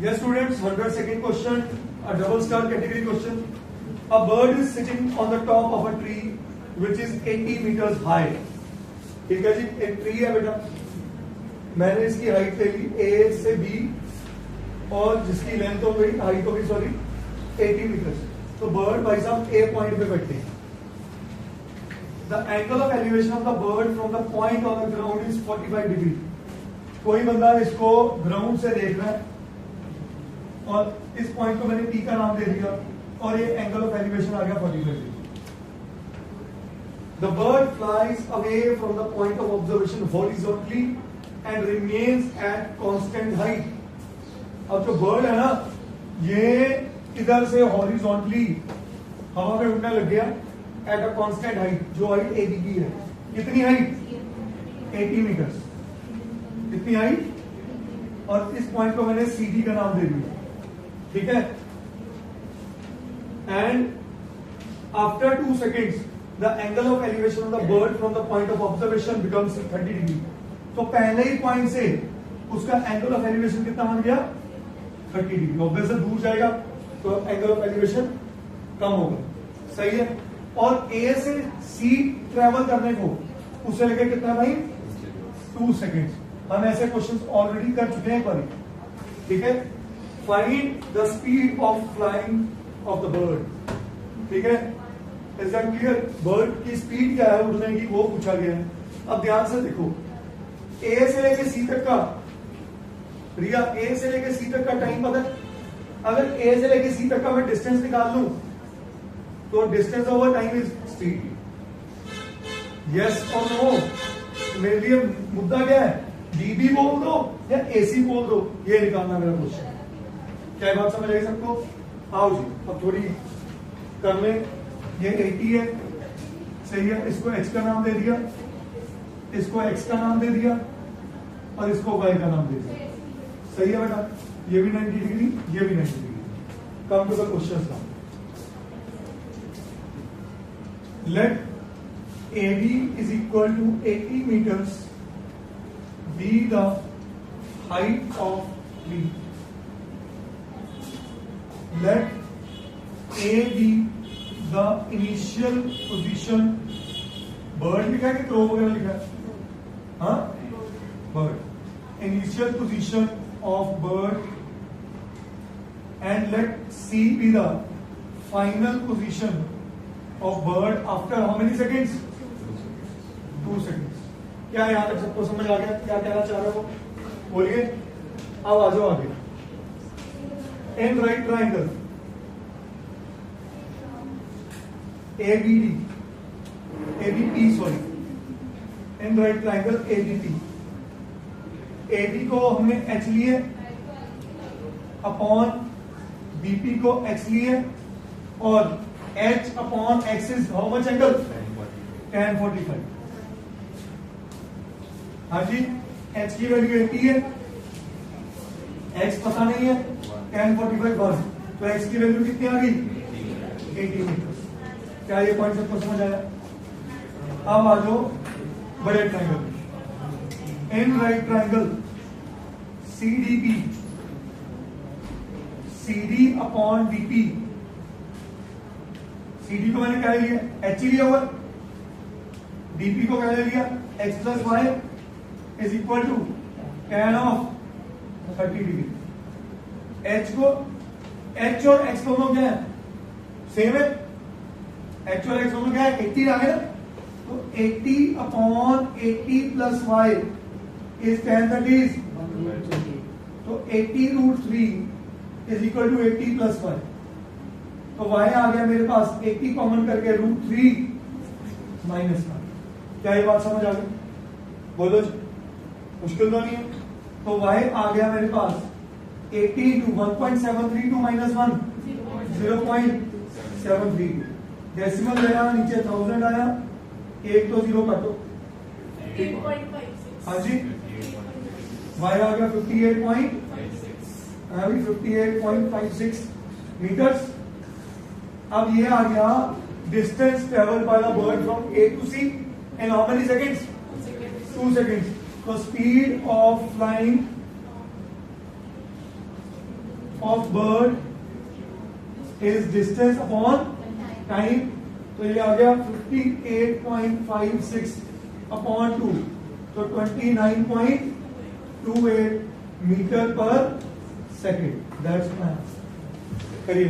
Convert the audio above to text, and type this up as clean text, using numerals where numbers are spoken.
Yes, students, 100-second question, a double star category question. A bird is sitting on the top of a tree which is 80 meters high. ठीक है जी, एक tree है बेटा, मैंने इसकी height ले ली A से B और जिसकी लेंथ हो गई, हाइट हो गई सॉरी 80 मीटर. तो बर्ड भाई साहब A पॉइंट पे बैठे हैं. The angle of elevation of the bird from the point on the ground is 45 degree. कोई बंदा इसको ग्राउंड से देख रहा है और इस पॉइंट को मैंने P का नाम दे दिया और ये एंगल ऑफ एलिवेशन आ गया 45 degree. The bird flies away from the point of observation horizontally and remains at constant height. अब जो बर्ड है ना, ये इधर से हॉरिजॉन्टली हवा में उड़ने लग गया एट अ कांस्टेंट हाइट, जो हाइट AB की है. कितनी हाइट? 80 मीटर. कितनी हाइट? और इस पॉइंट को मैंने CD का नाम दे दिया. ठीक है. And after 2 seconds the angle of elevation of the bird from the point of observation becomes 30 degree. तो पहले ही पॉइंट से उसका एंगल ऑफ एलिवेशन कितना बन गया? 30 डिग्री. ऑब्वियसली दूर जाएगा तो एंगल ऑफ एलिवेशन कम होगा. सही है. और A से C ट्रेवल करने को उसे लेके कितना भाई? 2 सेकेंड्स. हम ऐसे क्वेश्चंस ऑलरेडी कर चुके हैं पर. ठीक है. Find the speed of flying of the bird. ठीक है. Is that clear? बर्ड की स्पीड क्या है उड़ने की, वो पूछा गया है. अब ध्यान से देखो, A से लेके C तक का, रिया, A से लेके C तक का टाइम पता है? अगर A से लेके C तक का मैं डिस्टेंस निकाल लूं तो distance over time is speed. Yes और नो? मेरे लिए मुद्दा क्या है? dB बोल दो या AC बोल दो, ये निकालना मेरा क्वेश्चन. क्या बात समझ आई सबको? आओ जी, अब थोड़ी कर ले. ये 80 है, सही है. इसको H का नाम दे दिया, इसको X का नाम दे दिया और इसको Y का नाम दे दिया. सही है बेटा. ये भी 90 डिग्री, ये भी 90 डिग्री. Come to the question now. Let AB is equal to 80 meters be the height of tree. Let A be the initial position. Bird लिखा है कि क्रो वगैरह लिखा है? हाँ, bird. Initial position of bird and let C be the final position of bird after how many seconds? 2 seconds. क्या यहां तक सबको समझ आ गया क्या कहना चाह रहे हो? बोलिए. अब आ जाओ आगे. In right triangle ABP sorry, in right triangle ABP, AB को हमने H लिए अपॉन BP को X लिए और H upon X is how much angle? tan 45. हाँ जी, H की वैल्यू 80 है, X पता नहीं है, tan 45 बस. तो X की वैल्यू कितनी आ गई? 80 मीटर. क्या ये पॉइंट सबको समझ आया? अब आ जाओ बड़े triangle. In right triangle CDP, CD upon BP. CD को मैंने क्या ले लिया? H लिया हुआ. BP को क्या ले लिया? X plus Y is equal to tan of 30 degree. H को, H और X दोनों क्या है? सेम है. H और X दोनों क्या है? 80 आ गया. तो 80 upon 80 plus Y is tan 30. तो 80√3 is equal to 80 plus Y. तो Y आ गया मेरे पास 80 कॉमन करके √3 माइनस 1. क्या ये बात समझ आ गई? बोलो जी, मुश्किल तो नहीं है. तो Y आ गया मेरे पास 80 टू 1.732 माइनस 1 0.732. डेसिमल गया नीचे 1000 आया, एक तो 0 काटो. हाँ जी, Y आ गया 58.56 मीटर्स. अब ये आ गया distance travel by the bird from A to C in how many seconds? 2 seconds. So speed of flying of bird is distance upon time, तो ये आ गया 58.56 अपॉन 2, तो 29.28 मीटर पर सेकेंड। That's my answer. करिए।